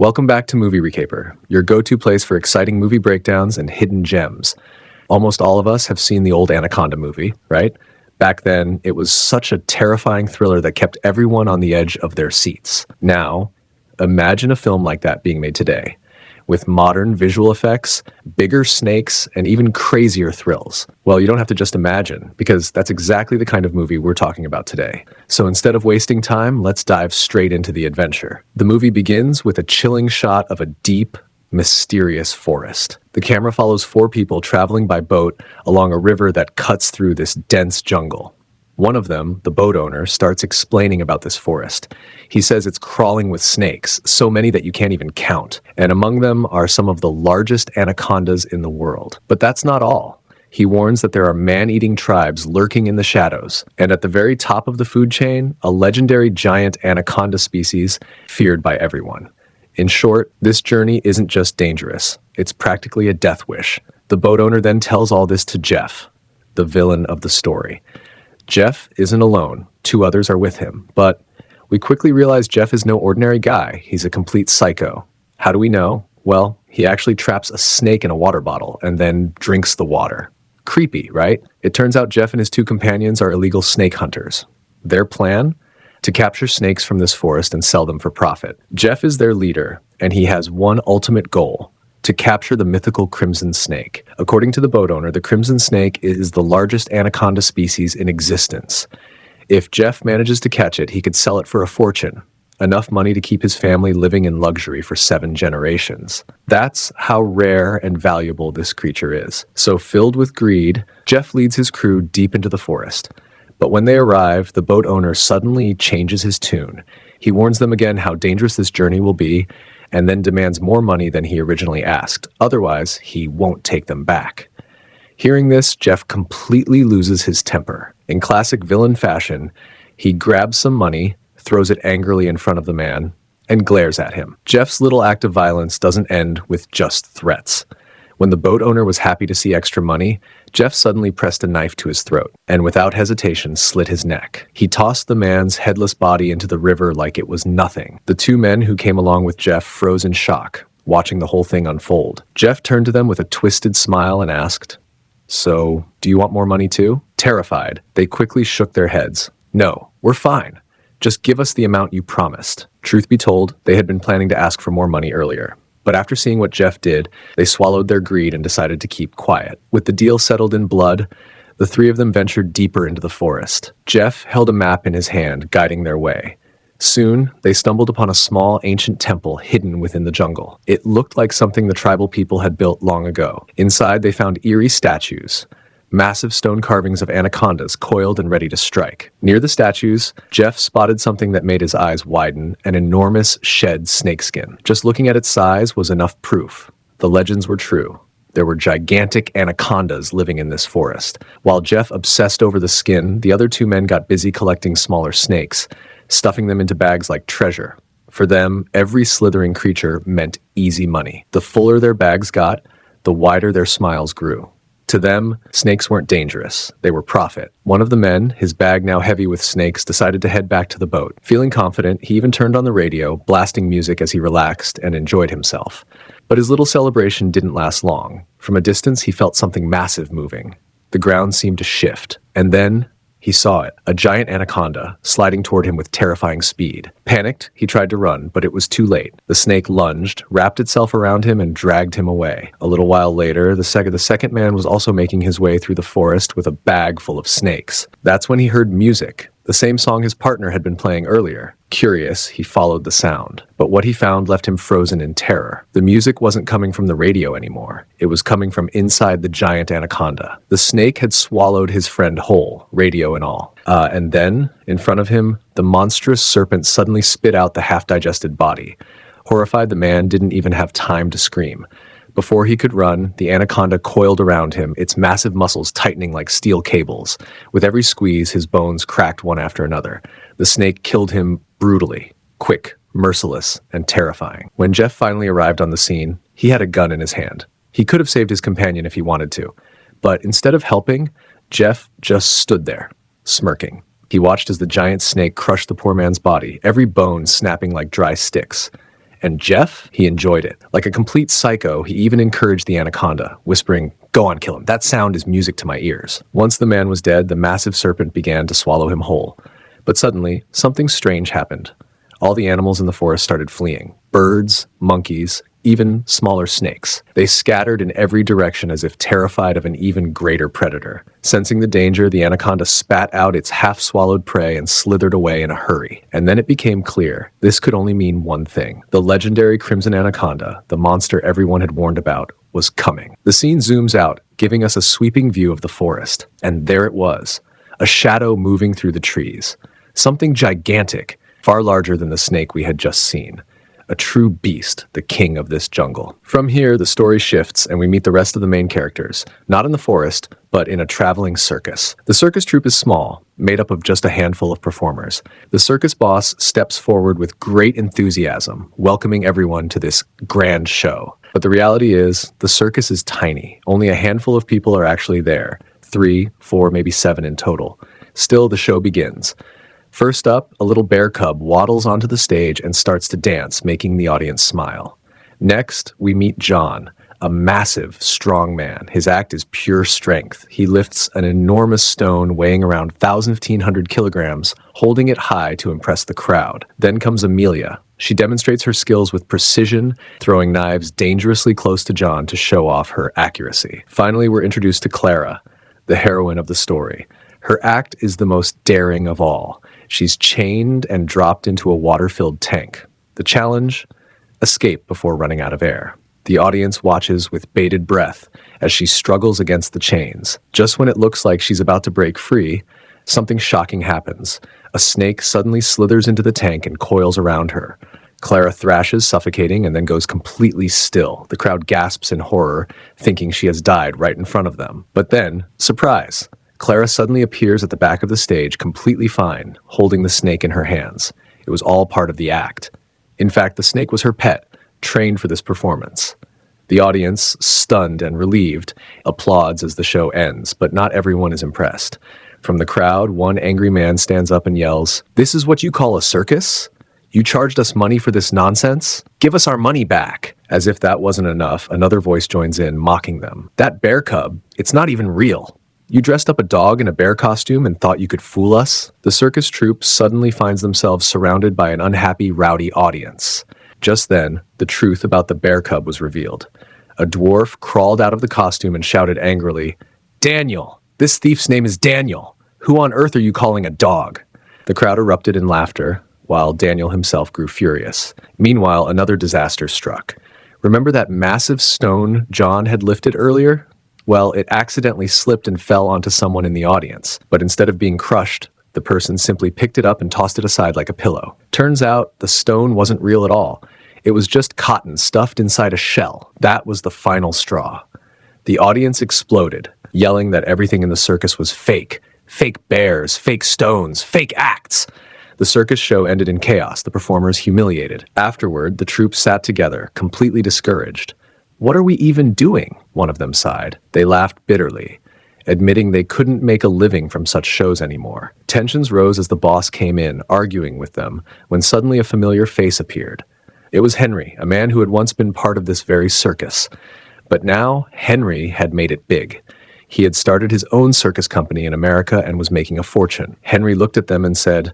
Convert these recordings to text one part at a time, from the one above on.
Welcome back to Movie Recaper, your go-to place for exciting movie breakdowns and hidden gems. Almost all of us have seen the old Anaconda movie, right? Back then, it was such a terrifying thriller that kept everyone on the edge of their seats. Now, imagine a film like that being made today, with modern visual effects, bigger snakes, and even crazier thrills. Well, you don't have to just imagine, because that's exactly the kind of movie we're talking about today. So instead of wasting time, let's dive straight into the adventure. The movie begins with a chilling shot of a deep, mysterious forest. The camera follows four people traveling by boat along a river that cuts through this dense jungle. One of them, the boat owner, starts explaining about this forest. He says it's crawling with snakes, so many that you can't even count. And among them are some of the largest anacondas in the world. But that's not all. He warns that there are man-eating tribes lurking in the shadows. And at the very top of the food chain, a legendary giant anaconda species feared by everyone. In short, this journey isn't just dangerous. It's practically a death wish. The boat owner then tells all this to Jeff, the villain of the story. Jeff isn't alone. Two others are with him. But we quickly realize Jeff is no ordinary guy. He's a complete psycho. How do we know? Well, he actually traps a snake in a water bottle and then drinks the water. Creepy, right? It turns out Jeff and his two companions are illegal snake hunters. Their plan? To capture snakes from this forest and sell them for profit. Jeff is their leader, and he has one ultimate goal: to capture the mythical crimson snake. According to the boat owner, the crimson snake is the largest anaconda species in existence. If Jeff manages to catch it, he could sell it for a fortune, enough money to keep his family living in luxury for 7 generations. That's how rare and valuable this creature is. So filled with greed, Jeff leads his crew deep into the forest. But when they arrive, the boat owner suddenly changes his tune. He warns them again how dangerous this journey will be, and then demands more money than he originally asked. Otherwise, he won't take them back. Hearing this, Jeff completely loses his temper. In classic villain fashion, he grabs some money, throws it angrily in front of the man, and glares at him. Jeff's little act of violence doesn't end with just threats. When the boat owner was happy to see extra money, Jeff suddenly pressed a knife to his throat and without hesitation slit his neck. He tossed the man's headless body into the river like it was nothing. The two men who came along with Jeff froze in shock, watching the whole thing unfold. Jeff turned to them with a twisted smile and asked, "So, do you want more money too?" Terrified, they quickly shook their heads. "No, we're fine. Just give us the amount you promised." Truth be told, they had been planning to ask for more money earlier. But after seeing what Jeff did, they swallowed their greed and decided to keep quiet. With the deal settled in blood, the three of them ventured deeper into the forest. Jeff held a map in his hand, guiding their way. Soon, they stumbled upon a small, ancient temple hidden within the jungle. It looked like something the tribal people had built long ago. Inside, they found eerie statues, massive stone carvings of anacondas coiled and ready to strike. Near the statues, Jeff spotted something that made his eyes widen: an enormous shed snakeskin. Just looking at its size was enough proof. The legends were true. There were gigantic anacondas living in this forest. While Jeff obsessed over the skin, the other two men got busy collecting smaller snakes, stuffing them into bags like treasure. For them, every slithering creature meant easy money. The fuller their bags got, the wider their smiles grew. To them, snakes weren't dangerous. They were profit. One of the men, his bag now heavy with snakes, decided to head back to the boat. Feeling confident, he even turned on the radio, blasting music as he relaxed and enjoyed himself. But his little celebration didn't last long. From a distance, he felt something massive moving. The ground seemed to shift. And then he saw it, a giant anaconda, sliding toward him with terrifying speed. Panicked, he tried to run, but it was too late. The snake lunged, wrapped itself around him, and dragged him away. A little while later, the second man was also making his way through the forest with a bag full of snakes. That's when he heard music, the same song his partner had been playing earlier. Curious, he followed the sound. But what he found left him frozen in terror. The music wasn't coming from the radio anymore. It was coming from inside the giant anaconda. The snake had swallowed his friend whole, radio and all. And then, in front of him, the monstrous serpent suddenly spit out the half-digested body. Horrified, the man didn't even have time to scream. Before he could run, the anaconda coiled around him, its massive muscles tightening like steel cables. With every squeeze, his bones cracked one after another. The snake killed him brutally, quick, merciless, and terrifying. When Jeff finally arrived on the scene, he had a gun in his hand. He could have saved his companion if he wanted to, but instead of helping, Jeff just stood there, smirking. He watched as the giant snake crushed the poor man's body, every bone snapping like dry sticks. And Jeff, he enjoyed it. Like a complete psycho, he even encouraged the Anaconda, whispering, "Go on, kill him. That sound is music to my ears." Once the man was dead, the massive serpent began to swallow him whole. But suddenly, something strange happened. All the animals in the forest started fleeing. Birds, monkeys, even smaller snakes. They scattered in every direction as if terrified of an even greater predator. Sensing the danger, the anaconda spat out its half-swallowed prey and slithered away in a hurry. And then it became clear, this could only mean one thing. The legendary crimson anaconda, the monster everyone had warned about, was coming. The scene zooms out, giving us a sweeping view of the forest. And there it was, a shadow moving through the trees. Something gigantic, far larger than the snake we had just seen. A true beast, the king of this jungle. From here, the story shifts and we meet the rest of the main characters, not in the forest, but in a traveling circus. The circus troupe is small, made up of just a handful of performers. The circus boss steps forward with great enthusiasm, welcoming everyone to this grand show. But the reality is, the circus is tiny. Only a handful of people are actually there. 3, 4, maybe 7 in total. Still, the show begins. First up, a little bear cub waddles onto the stage and starts to dance, making the audience smile. Next, we meet John, a massive, strong man. His act is pure strength. He lifts an enormous stone weighing around 1,500 kilograms, holding it high to impress the crowd. Then comes Amelia. She demonstrates her skills with precision, throwing knives dangerously close to John to show off her accuracy. Finally, we're introduced to Clara, the heroine of the story. Her act is the most daring of all. She's chained and dropped into a water-filled tank. The challenge? Escape before running out of air. The audience watches with bated breath as she struggles against the chains. Just when it looks like she's about to break free, something shocking happens. A snake suddenly slithers into the tank and coils around her. Clara thrashes, suffocating, and then goes completely still. The crowd gasps in horror, thinking she has died right in front of them. But then, surprise! Clara suddenly appears at the back of the stage, completely fine, holding the snake in her hands. It was all part of the act. In fact, the snake was her pet, trained for this performance. The audience, stunned and relieved, applauds as the show ends, but not everyone is impressed. From the crowd, one angry man stands up and yells, "This is what you call a circus? You charged us money for this nonsense? Give us our money back." As if that wasn't enough, another voice joins in, mocking them. "That bear cub, it's not even real. You dressed up a dog in a bear costume and thought you could fool us?" The circus troupe suddenly finds themselves surrounded by an unhappy, rowdy audience. Just then, the truth about the bear cub was revealed. A dwarf crawled out of the costume and shouted angrily, "Daniel! This thief's name is Daniel! Who on earth are you calling a dog?" The crowd erupted in laughter, while Daniel himself grew furious. Meanwhile, another disaster struck. Remember that massive stone John had lifted earlier? Well, it accidentally slipped and fell onto someone in the audience, but instead of being crushed, the person simply picked it up and tossed it aside like a pillow. Turns out, the stone wasn't real at all. It was just cotton stuffed inside a shell. That was the final straw. The audience exploded, yelling that everything in the circus was fake. Fake bears, fake stones, fake acts. The circus show ended in chaos, the performers humiliated. Afterward, the troupe sat together, completely discouraged. "What are we even doing?" one of them sighed. They laughed bitterly, admitting they couldn't make a living from such shows anymore. Tensions rose as the boss came in, arguing with them, when suddenly a familiar face appeared. It was Henry, a man who had once been part of this very circus. But now, Henry had made it big. He had started his own circus company in America and was making a fortune. Henry looked at them and said,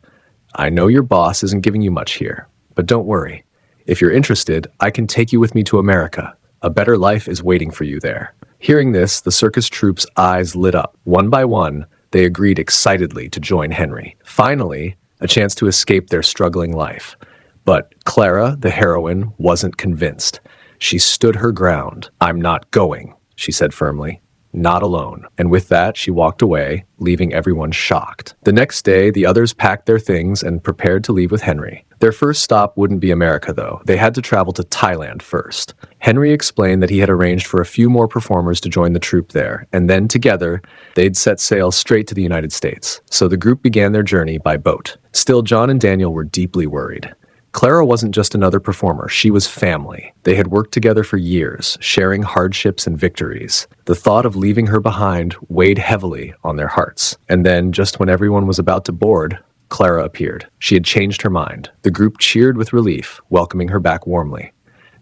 "I know your boss isn't giving you much here, but don't worry. If you're interested, I can take you with me to America. A better life is waiting for you there." Hearing this, the circus troupe's eyes lit up. One by one, they agreed excitedly to join Henry. Finally, a chance to escape their struggling life. But Clara, the heroine, wasn't convinced. She stood her ground. "I'm not going," she said firmly. "Not alone." And with that, she walked away, leaving everyone shocked. The next day, the others packed their things and prepared to leave with Henry. Their first stop wouldn't be America, though. They had to travel to Thailand first. Henry explained that he had arranged for a few more performers to join the troupe there, and then together, they'd set sail straight to the United States. So the group began their journey by boat. Still, John and Daniel were deeply worried. Clara wasn't just another performer, she was family. They had worked together for years, sharing hardships and victories. The thought of leaving her behind weighed heavily on their hearts. And then, just when everyone was about to board, Clara appeared. She had changed her mind. The group cheered with relief, welcoming her back warmly.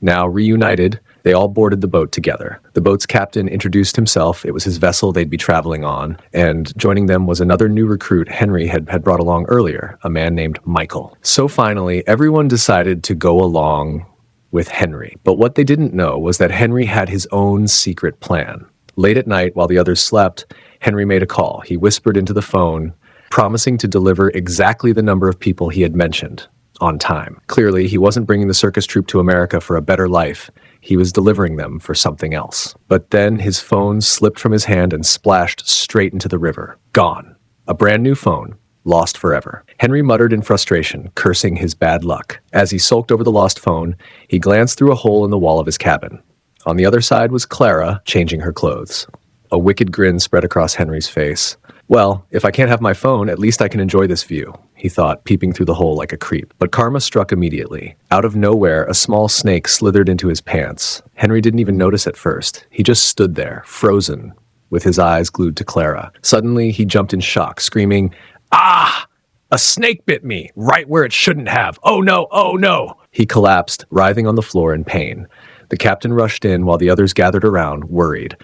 Now reunited, they all boarded the boat together. The boat's captain introduced himself. It was his vessel they'd be traveling on, and joining them was another new recruit Henry had brought along earlier, a man named Michael. So finally, everyone decided to go along with Henry. But what they didn't know was that Henry had his own secret plan. Late at night, while the others slept, Henry made a call. He whispered into the phone, promising to deliver exactly the number of people he had mentioned on time. Clearly, he wasn't bringing the circus troupe to America for a better life. He was delivering them for something else. But then his phone slipped from his hand and splashed straight into the river. Gone. A brand new phone. Lost forever. Henry muttered in frustration, cursing his bad luck. As he sulked over the lost phone, he glanced through a hole in the wall of his cabin. On the other side was Clara, changing her clothes. A wicked grin spread across Henry's face. Well, if I can't have my phone, at least I can enjoy this view, he thought, peeping through the hole like a creep. But karma struck immediately. Out of nowhere, a small snake slithered into his pants. Henry didn't even notice at first. He just stood there, frozen, with his eyes glued to Clara. Suddenly, he jumped in shock, screaming, "Ah! A snake bit me, right where it shouldn't have. Oh no, oh no!" He collapsed, writhing on the floor in pain. The captain rushed in while the others gathered around, worried.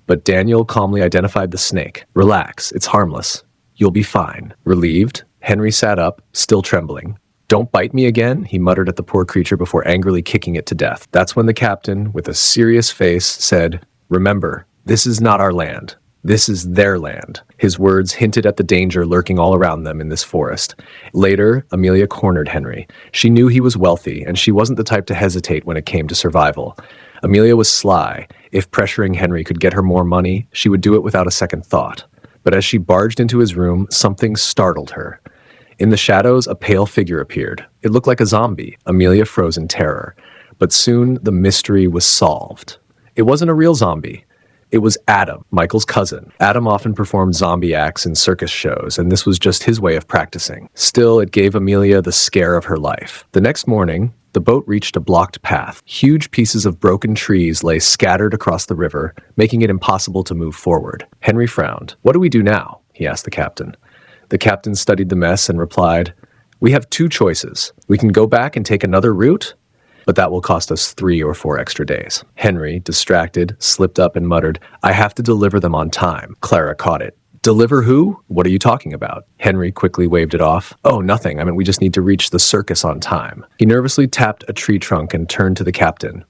But Daniel calmly identified the snake. "Relax, it's harmless. You'll be fine." Relieved, Henry sat up, still trembling. "Don't bite me again," he muttered at the poor creature before angrily kicking it to death. That's when the captain, with a serious face, said, "Remember, this is not our land. This is their land." His words hinted at the danger lurking all around them in this forest. Later, Amelia cornered Henry. She knew he was wealthy, and she wasn't the type to hesitate when it came to survival. Amelia was sly. If pressuring Henry could get her more money, she would do it without a second thought. But as she barged into his room, something startled her. In the shadows, a pale figure appeared. It looked like a zombie. Amelia froze in terror. But soon, the mystery was solved. It wasn't a real zombie. It was Adam, Michael's cousin. Adam often performed zombie acts in circus shows, and this was just his way of practicing. Still, it gave Amelia the scare of her life. The next morning, the boat reached a blocked path. Huge pieces of broken trees lay scattered across the river, making it impossible to move forward. Henry frowned. "What do we do now?" he asked the captain. The captain studied the mess and replied, "We have two choices. We can go back and take another route, but that will cost us 3 or 4 extra days." Henry, distracted, slipped up and muttered, "I have to deliver them on time." Clara caught it. "Deliver who? What are you talking about?" Henry quickly waved it off. "Oh, nothing. I mean, we just need to reach the circus on time." He nervously tapped a tree trunk and turned to the captain.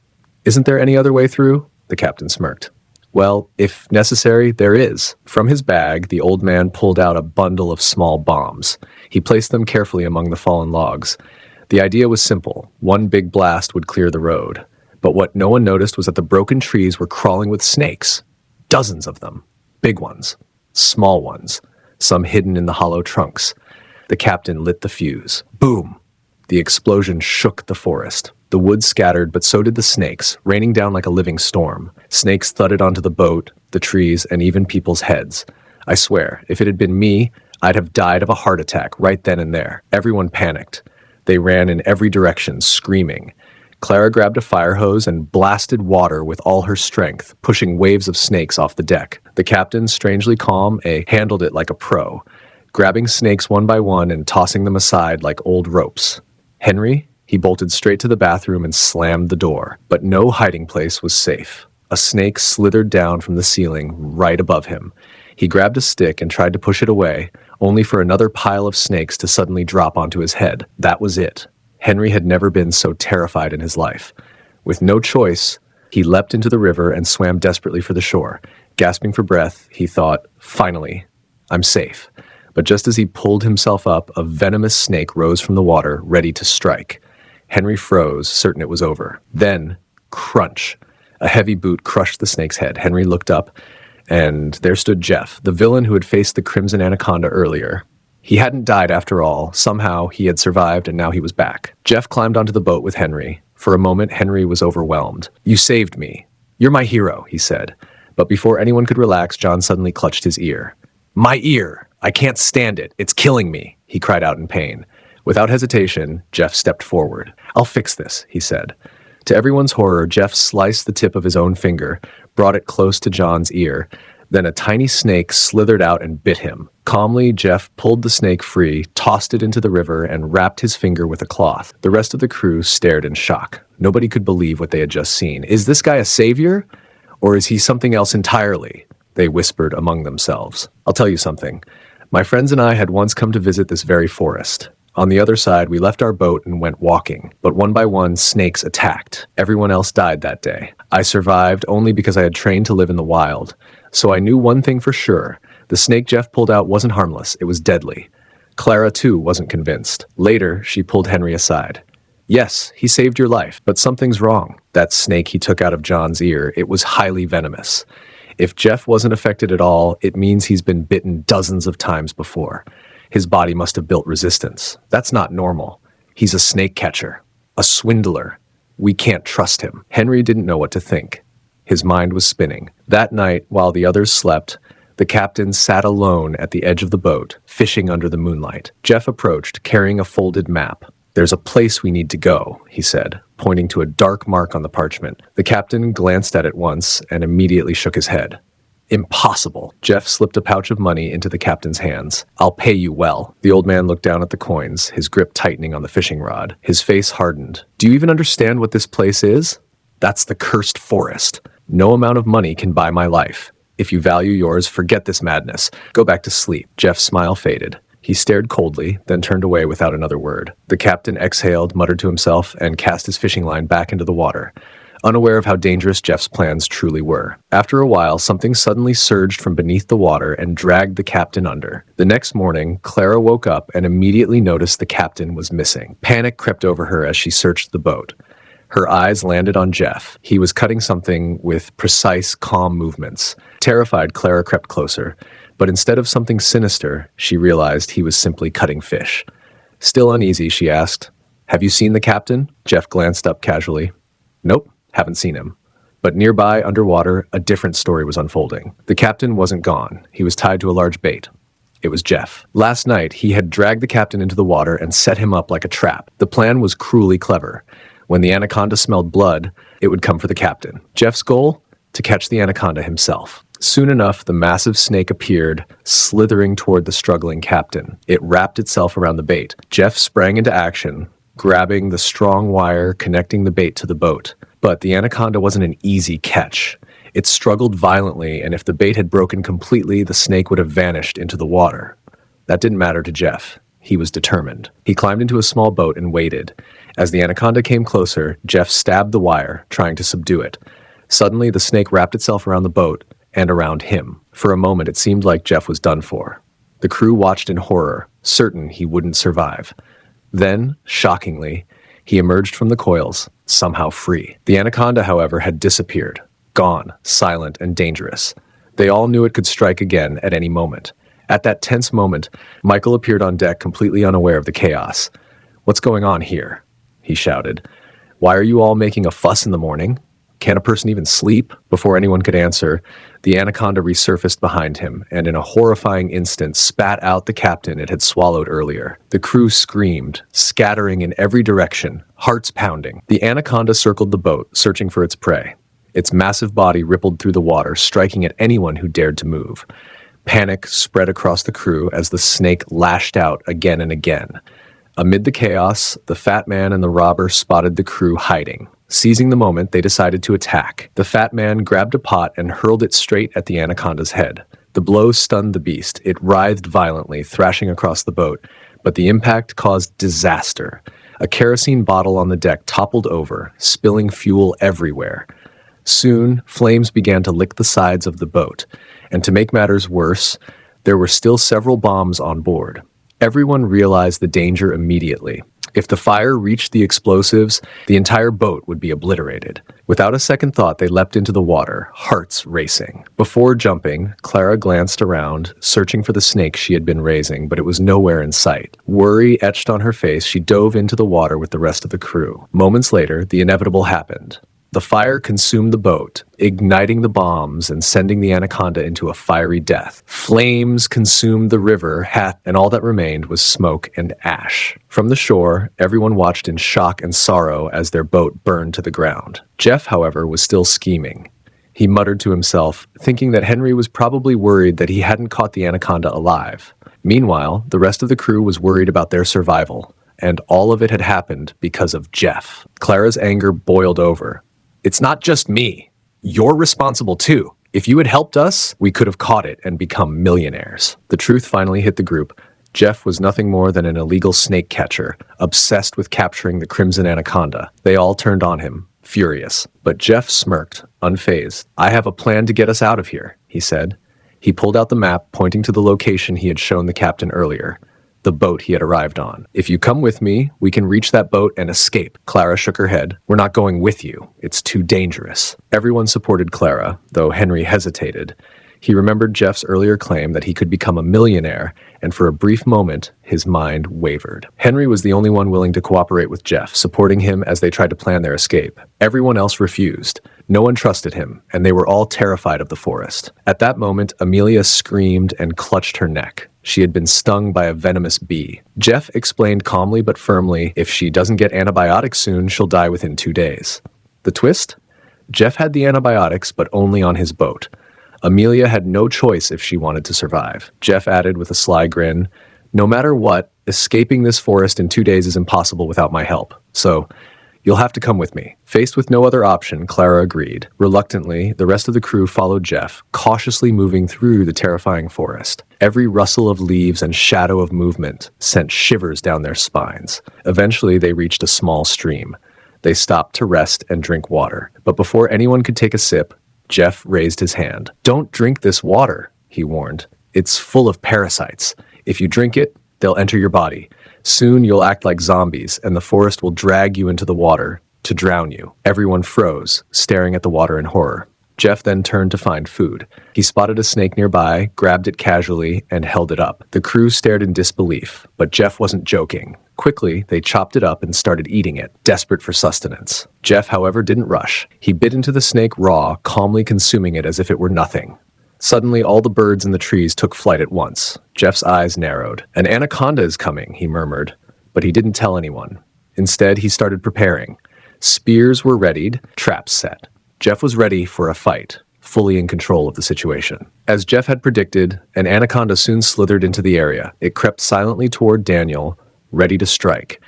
"Isn't there any other way through?" The captain smirked. "Well, if necessary, there is." From his bag, the old man pulled out a bundle of small bombs. He placed them carefully among the fallen logs. The idea was simple. One big blast would clear the road. But what no one noticed was that the broken trees were crawling with snakes. Dozens of them. Big ones. Small ones. Some hidden in the hollow trunks. The captain lit the fuse. Boom! The explosion shook the forest. The wood scattered, but so did the snakes, raining down like a living storm. Snakes thudded onto the boat, the trees, and even people's heads. I swear, if it had been me, I'd have died of a heart attack right then and there. Everyone panicked. They ran in every direction, screaming. Clara grabbed a fire hose and blasted water with all her strength, pushing waves of snakes off the deck. The captain, strangely calm, handled it like a pro, grabbing snakes one by one and tossing them aside like old ropes. Henry? He bolted straight to the bathroom and slammed the door. But no hiding place was safe. A snake slithered down from the ceiling right above him. He grabbed a stick and tried to push it away, only for another pile of snakes to suddenly drop onto his head. That was it. Henry had never been so terrified in his life. With no choice, he leapt into the river and swam desperately for the shore. Gasping for breath, he thought, "Finally, I'm safe." But just as he pulled himself up, a venomous snake rose from the water, ready to strike. Henry froze, certain it was over. Then, crunch. A heavy boot crushed the snake's head. Henry looked up, and there stood Jeff, the villain who had faced the Crimson Anaconda earlier. He hadn't died after all. Somehow, he had survived, and now he was back. Jeff climbed onto the boat with Henry. For a moment, Henry was overwhelmed. "You saved me. You're my hero," he said. But before anyone could relax, John suddenly clutched his ear. "My ear! I can't stand it. It's killing me," he cried out in pain. Without hesitation, Jeff stepped forward. "I'll fix this," he said. To everyone's horror, Jeff sliced the tip of his own finger, brought it close to John's ear. Then a tiny snake slithered out and bit him. Calmly, Jeff pulled the snake free, tossed it into the river, and wrapped his finger with a cloth. The rest of the crew stared in shock. Nobody could believe what they had just seen. Is this guy a savior? Or is he something else entirely? They whispered among themselves. I'll tell you something. My friends and I had once come to visit this very forest. On the other side, we left our boat and went walking, but one by one, snakes attacked. Everyone else died that day. I survived only because I had trained to live in the wild. So I knew one thing for sure. The snake Jeff pulled out wasn't harmless, it was deadly. Clara, too, wasn't convinced. Later, she pulled Henry aside. Yes, he saved your life, but something's wrong. That snake he took out of John's ear, it was highly venomous. If Jeff wasn't affected at all, it means he's been bitten dozens of times before. His body must have built resistance. That's not normal. He's a snake catcher, a swindler. We can't trust him. Henry didn't know what to think. His mind was spinning. That night, while the others slept, the captain sat alone at the edge of the boat, fishing under the moonlight. Jeff approached, carrying a folded map. There's a place we need to go, he said, pointing to a dark mark on the parchment. The captain glanced at it once and immediately shook his head. Impossible. Jeff slipped a pouch of money into the captain's hands. I'll pay you well. The old man looked down at the coins, his grip tightening on the fishing rod. His face hardened. Do you even understand what this place is? That's the cursed forest. No amount of money can buy my life. If you value yours, forget this madness. Go back to sleep. Jeff's smile faded. He stared coldly, then turned away without another word. The captain exhaled, muttered to himself, and cast his fishing line back into the water, unaware of how dangerous Jeff's plans truly were. After a while, something suddenly surged from beneath the water and dragged the captain under. The next morning, Clara woke up and immediately noticed the captain was missing. Panic crept over her as she searched the boat. Her eyes landed on Jeff. He was cutting something with precise, calm movements. Terrified, Clara crept closer, but instead of something sinister, she realized he was simply cutting fish. Still uneasy, she asked, "Have you seen the captain?" Jeff glanced up casually. "Nope, haven't seen him." But nearby, underwater, a different story was unfolding. The captain wasn't gone. He was tied to a large bait. It was Jeff. Last night, he had dragged the captain into the water and set him up like a trap. The plan was cruelly clever. When the anaconda smelled blood, it would come for the captain. Jeff's goal? To catch the anaconda himself. Soon enough, the massive snake appeared, slithering toward the struggling captain. It wrapped itself around the bait. Jeff sprang into action, grabbing the strong wire connecting the bait to the boat. But the anaconda wasn't an easy catch. It struggled violently, and if the bait had broken completely, the snake would have vanished into the water. That didn't matter to Jeff. He was determined. He climbed into a small boat and waited. As the anaconda came closer, Jeff stabbed the wire, trying to subdue it. Suddenly, the snake wrapped itself around the boat and around him. For a moment, it seemed like Jeff was done for. The crew watched in horror, certain he wouldn't survive. Then, shockingly, he emerged from the coils, somehow free. The anaconda, however, had disappeared, gone, silent and dangerous. They all knew it could strike again at any moment. At that tense moment, Michael appeared on deck completely unaware of the chaos. "What's going on here?" he shouted. "Why are you all making a fuss in the morning? Can't a person even sleep?" Before anyone could answer, the anaconda resurfaced behind him and in a horrifying instant spat out the captain it had swallowed earlier. The crew screamed, scattering in every direction, hearts pounding. The anaconda circled the boat, searching for its prey. Its massive body rippled through the water, striking at anyone who dared to move. Panic spread across the crew as the snake lashed out again and again. Amid the chaos, the fat man and the robber spotted the crew hiding. Seizing the moment, they decided to attack. The fat man grabbed a pot and hurled it straight at the anaconda's head. The blow stunned the beast. It writhed violently, thrashing across the boat, but the impact caused disaster. A kerosene bottle on the deck toppled over, spilling fuel everywhere. Soon, flames began to lick the sides of the boat, and to make matters worse, there were still several bombs on board. Everyone realized the danger immediately. If the fire reached the explosives, the entire boat would be obliterated. Without a second thought, they leapt into the water, hearts racing. Before jumping, Clara glanced around, searching for the snake she had been raising, but it was nowhere in sight. Worry etched on her face, she dove into the water with the rest of the crew. Moments later, the inevitable happened. The fire consumed the boat, igniting the bombs and sending the anaconda into a fiery death. Flames consumed the river, and all that remained was smoke and ash. From the shore, everyone watched in shock and sorrow as their boat burned to the ground. Jeff, however, was still scheming. He muttered to himself, thinking that Henry was probably worried that he hadn't caught the anaconda alive. Meanwhile, the rest of the crew was worried about their survival, and all of it had happened because of Jeff. Clara's anger boiled over. It's not just me. You're responsible too. If you had helped us, we could have caught it and become millionaires. The truth finally hit the group. Jeff was nothing more than an illegal snake catcher, obsessed with capturing the crimson anaconda. They all turned on him, furious. But Jeff smirked, unfazed. I have a plan to get us out of here, he said. He pulled out the map, pointing to the location he had shown the captain earlier, the boat he had arrived on. If you come with me, we can reach that boat and escape. Clara shook her head. We're not going with you. It's too dangerous. Everyone supported Clara, though Henry hesitated. He remembered Jeff's earlier claim that he could become a millionaire, and for a brief moment, his mind wavered. Henry was the only one willing to cooperate with Jeff, supporting him as they tried to plan their escape. Everyone else refused. No one trusted him, and they were all terrified of the forest. At that moment, Amelia screamed and clutched her neck. She had been stung by a venomous bee. Jeff explained calmly but firmly, if she doesn't get antibiotics soon, she'll die within 2 days. The twist? Jeff had the antibiotics, but only on his boat. Amelia had no choice if she wanted to survive. Jeff added with a sly grin, no matter what, escaping this forest in 2 days is impossible without my help. So, you'll have to come with me. Faced with no other option, Clara agreed. Reluctantly, the rest of the crew followed Jeff, cautiously moving through the terrifying forest. Every rustle of leaves and shadow of movement sent shivers down their spines. Eventually, they reached a small stream. They stopped to rest and drink water. But before anyone could take a sip, Jeff raised his hand. Don't drink this water, he warned. It's full of parasites. If you drink it, they'll enter your body. Soon you'll act like zombies, and the forest will drag you into the water to drown you. Everyone froze, staring at the water in horror. Jeff then turned to find food. He spotted a snake nearby, grabbed it casually, and held it up. The crew stared in disbelief, but Jeff wasn't joking. Quickly, they chopped it up and started eating it, desperate for sustenance. Jeff, however, didn't rush. He bit into the snake raw, calmly consuming it as if it were nothing. Suddenly, all the birds in the trees took flight at once. Jeff's eyes narrowed. An anaconda is coming, he murmured, but he didn't tell anyone. Instead, he started preparing. Spears were readied, traps set. Jeff was ready for a fight, fully in control of the situation. As Jeff had predicted, an anaconda soon slithered into the area. It crept silently toward Daniel, ready to strike.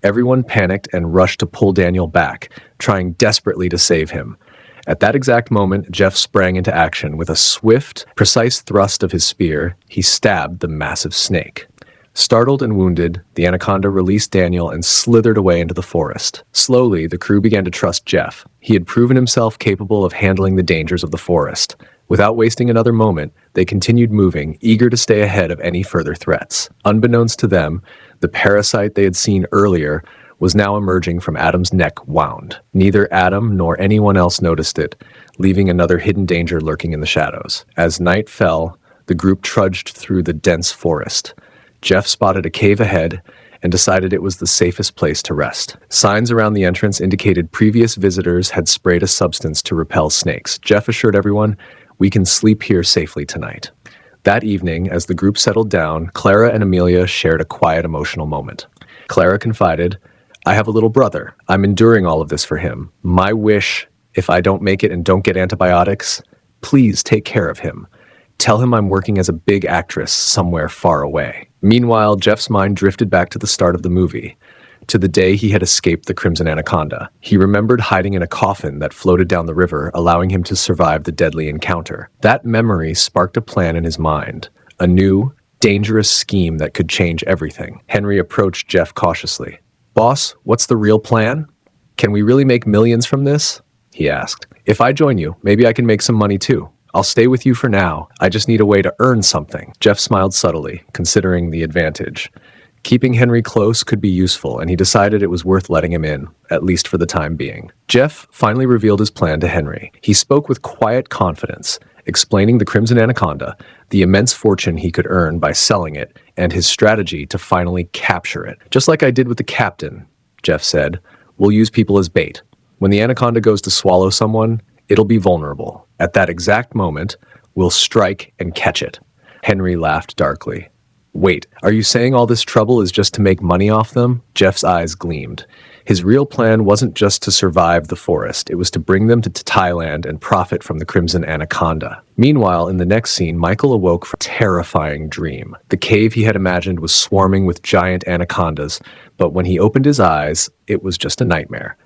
Everyone panicked and rushed to pull Daniel back, trying desperately to save him. At that exact moment, Jeff sprang into action. With a swift, precise thrust of his spear, he stabbed the massive snake. Startled and wounded, the anaconda released Daniel and slithered away into the forest. Slowly, the crew began to trust Jeff. He had proven himself capable of handling the dangers of the forest. Without wasting another moment, they continued moving, eager to stay ahead of any further threats. Unbeknownst to them, the parasite they had seen earlier was now emerging from Adam's neck wound. Neither Adam nor anyone else noticed it, leaving another hidden danger lurking in the shadows. As night fell, the group trudged through the dense forest. Jeff spotted a cave ahead and decided it was the safest place to rest. Signs around the entrance indicated previous visitors had sprayed a substance to repel snakes. Jeff assured everyone, "We can sleep here safely tonight." That evening, as the group settled down, Clara and Amelia shared a quiet, emotional moment. Clara confided, "I have a little brother. I'm enduring all of this for him. My wish, if I don't make it and don't get antibiotics, please take care of him. Tell him I'm working as a big actress somewhere far away." Meanwhile, Jeff's mind drifted back to the start of the movie, to the day he had escaped the crimson anaconda. He remembered hiding in a coffin that floated down the river, allowing him to survive the deadly encounter. That memory sparked a plan in his mind, a new, dangerous scheme that could change everything. Henry approached Jeff cautiously. "Boss, what's the real plan? Can we really make millions from this?" he asked. "If I join you, maybe I can make some money too. I'll stay with you for now. I just need a way to earn something." Jeff smiled subtly, considering the advantage. Keeping Henry close could be useful, and he decided it was worth letting him in, at least for the time being. Jeff finally revealed his plan to Henry. He spoke with quiet confidence, explaining the crimson anaconda, the immense fortune he could earn by selling it, and his strategy to finally capture it. "Just like I did with the captain," Jeff said, "we'll use people as bait. When the anaconda goes to swallow someone, it'll be vulnerable. At that exact moment, we'll strike and catch it." Henry laughed darkly. "Wait, are you saying all this trouble is just to make money off them?" Jeff's eyes gleamed. His real plan wasn't just to survive the forest, it was to bring them to Thailand and profit from the Crimson Anaconda. Meanwhile, in the next scene, Michael awoke from a terrifying dream. The cave he had imagined was swarming with giant anacondas, but when he opened his eyes, it was just a nightmare.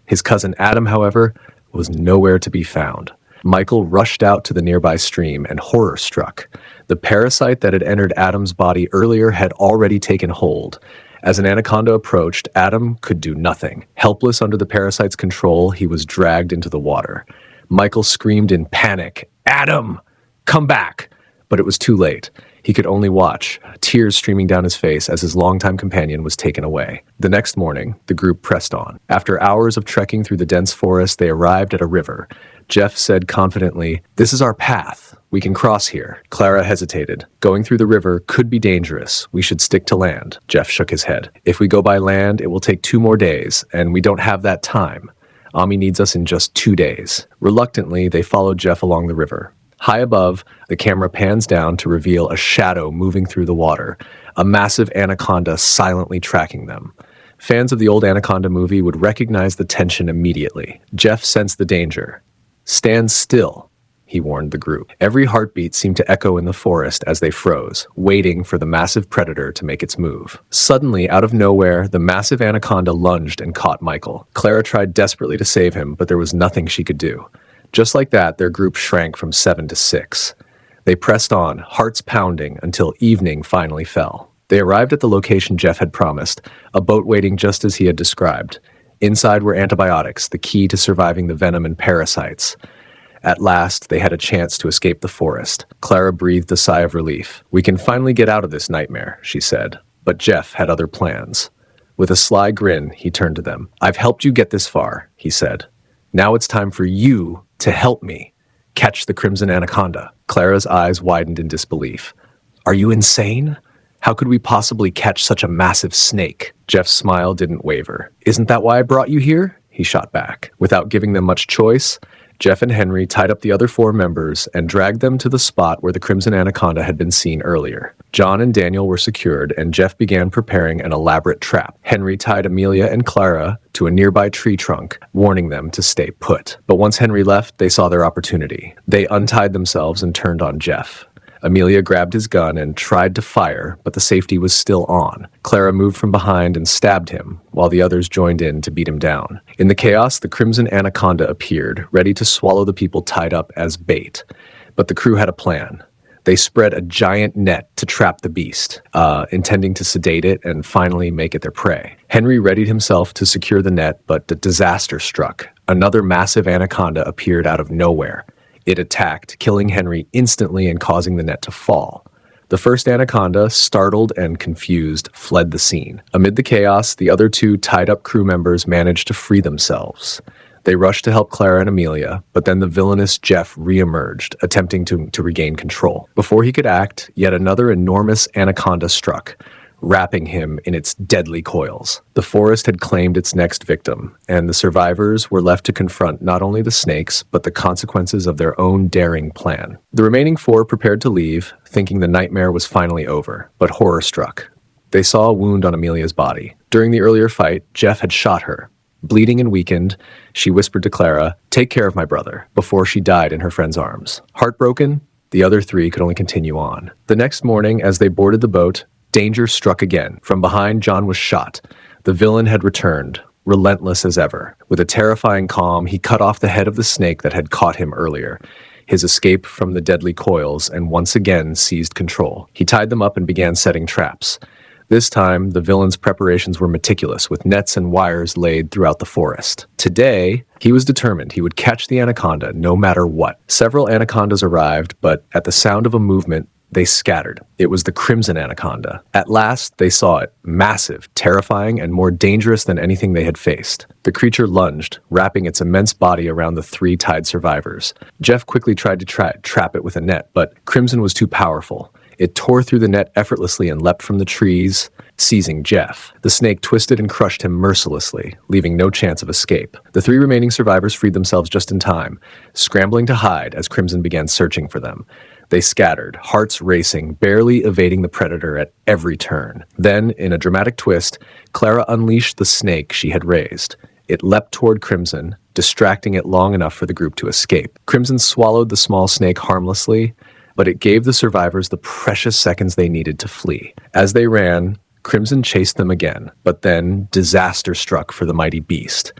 His cousin Adam, however, was nowhere to be found. Michael rushed out to the nearby stream and horror struck. The parasite that had entered Adam's body earlier had already taken hold. As an anaconda approached, Adam could do nothing. Helpless under the parasite's control, he was dragged into the water. Michael screamed in panic, "Adam, come back!" But it was too late. He could only watch, tears streaming down his face as his longtime companion was taken away. The next morning, the group pressed on. After hours of trekking through the dense forest, they arrived at a river. Jeff said confidently, "This is our path. We can cross here." Clara hesitated. "Going through the river could be dangerous. We should stick to land." Jeff shook his head. "If we go by land, it will take 2 more days, and we don't have that time. Ami needs us in just 2 days." Reluctantly, they followed Jeff along the river. High above, the camera pans down to reveal a shadow moving through the water, a massive anaconda silently tracking them. Fans of the old Anaconda movie would recognize the tension immediately. Jeff sensed the danger. "Stand still," he warned the group. Every heartbeat seemed to echo in the forest as they froze, waiting for the massive predator to make its move. Suddenly, out of nowhere, the massive anaconda lunged and caught Michael. Clara tried desperately to save him, but there was nothing she could do. Just like that, their group shrank from 7 to 6. They pressed on, hearts pounding, until evening finally fell. They arrived at the location Jeff had promised, a boat waiting just as he had described. Inside were antibiotics, the key to surviving the venom and parasites. At last, they had a chance to escape the forest. Clara breathed a sigh of relief. "We can finally get out of this nightmare," she said. But Jeff had other plans. With a sly grin, he turned to them. "I've helped you get this far," he said. "Now it's time for you to help me catch the Crimson Anaconda." Clara's eyes widened in disbelief. "Are you insane? How could we possibly catch such a massive snake?" Jeff's smile didn't waver. "Isn't that why I brought you here?" he shot back. Without giving them much choice, Jeff and Henry tied up the other 4 members and dragged them to the spot where the Crimson Anaconda had been seen earlier. John and Daniel were secured, and Jeff began preparing an elaborate trap. Henry tied Amelia and Clara to a nearby tree trunk, warning them to stay put. But once Henry left, they saw their opportunity. They untied themselves and turned on Jeff. Amelia grabbed his gun and tried to fire, but the safety was still on. Clara moved from behind and stabbed him, while the others joined in to beat him down. In the chaos, the Crimson Anaconda appeared, ready to swallow the people tied up as bait. But the crew had a plan. They spread a giant net to trap the beast, intending to sedate it and finally make it their prey. Henry readied himself to secure the net, but the disaster struck. Another massive anaconda appeared out of nowhere. It attacked, killing Henry instantly and causing the net to fall. The first anaconda, startled and confused, fled the scene. Amid the chaos, the other 2 tied-up crew members managed to free themselves. They rushed to help Clara and Amelia, but then the villainous Jeff re-emerged, attempting to regain control. Before he could act, yet another enormous anaconda struck, wrapping him in its deadly coils. The forest had claimed its next victim, and the survivors were left to confront not only the snakes, but the consequences of their own daring plan. The remaining 4 prepared to leave, thinking the nightmare was finally over, but horror struck. They saw a wound on Amelia's body. During the earlier fight, Jeff had shot her. Bleeding and weakened, she whispered to Clara, "Take care of my brother," before she died in her friend's arms. Heartbroken, the other 3 could only continue on. The next morning, as they boarded the boat, danger struck again. From behind, John was shot. The villain had returned, relentless as ever. With a terrifying calm, he cut off the head of the snake that had caught him earlier. His escape from the deadly coils, and once again seized control. He tied them up and began setting traps. This time, the villain's preparations were meticulous, with nets and wires laid throughout the forest. Today, he was determined he would catch the anaconda no matter what. Several anacondas arrived, but at the sound of a movement, they scattered. It was the Crimson Anaconda. At last, they saw it, massive, terrifying, and more dangerous than anything they had faced. The creature lunged, wrapping its immense body around the 3 tied survivors. Jeff quickly tried to trap it with a net, but Crimson was too powerful. It tore through the net effortlessly and leapt from the trees, seizing Jeff. The snake twisted and crushed him mercilessly, leaving no chance of escape. The 3 remaining survivors freed themselves just in time, scrambling to hide as Crimson began searching for them. They scattered, hearts racing, barely evading the predator at every turn. Then, in a dramatic twist, Clara unleashed the snake she had raised. It leapt toward Crimson, distracting it long enough for the group to escape. Crimson swallowed the small snake harmlessly, but it gave the survivors the precious seconds they needed to flee. As they ran, Crimson chased them again, but then disaster struck for the mighty beast.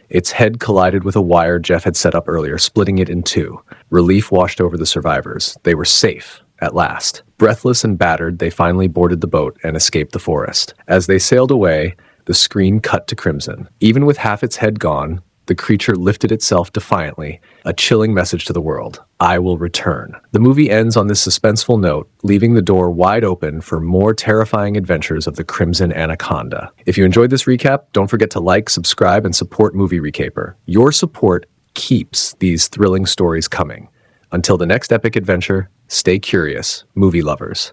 Its head collided with a wire Jeff had set up earlier, splitting it in two. Relief washed over the survivors. They were safe, at last. Breathless and battered, they finally boarded the boat and escaped the forest. As they sailed away, the screen cut to Crimson. Even with half its head gone, the creature lifted itself defiantly, a chilling message to the world. I will return. The movie ends on this suspenseful note, leaving the door wide open for more terrifying adventures of the Crimson Anaconda. If you enjoyed this recap, don't forget to like, subscribe, and support Movie Recaper. Your support keeps these thrilling stories coming. Until the next epic adventure, stay curious, movie lovers.